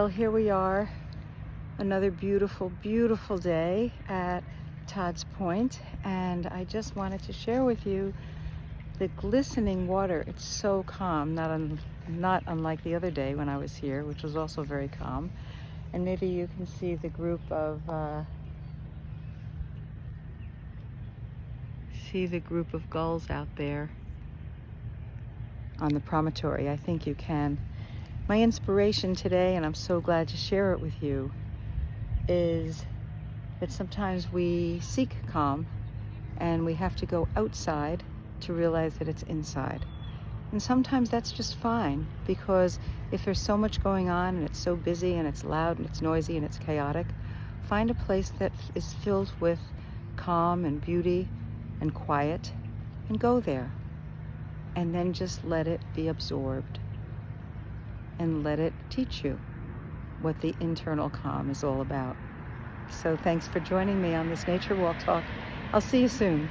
Well, here we are, another beautiful, beautiful day at Todd's Point, and I just wanted to share with you the glistening water. It's so calm, not unlike the other day when I was here, which was also very calm. And maybe you can see the group of gulls out there on the promontory. I think you can. My inspiration today, and I'm so glad to share it with you, is that sometimes we seek calm and we have to go outside to realize that it's inside. And sometimes that's just fine, because if there's so much going on and it's so busy and it's loud and it's noisy and it's chaotic, find a place that is filled with calm and beauty and quiet and go there. And then just let it be absorbed and let it teach you what the internal calm is all about. So thanks for joining me on this Nature Walk Talk. I'll see you soon.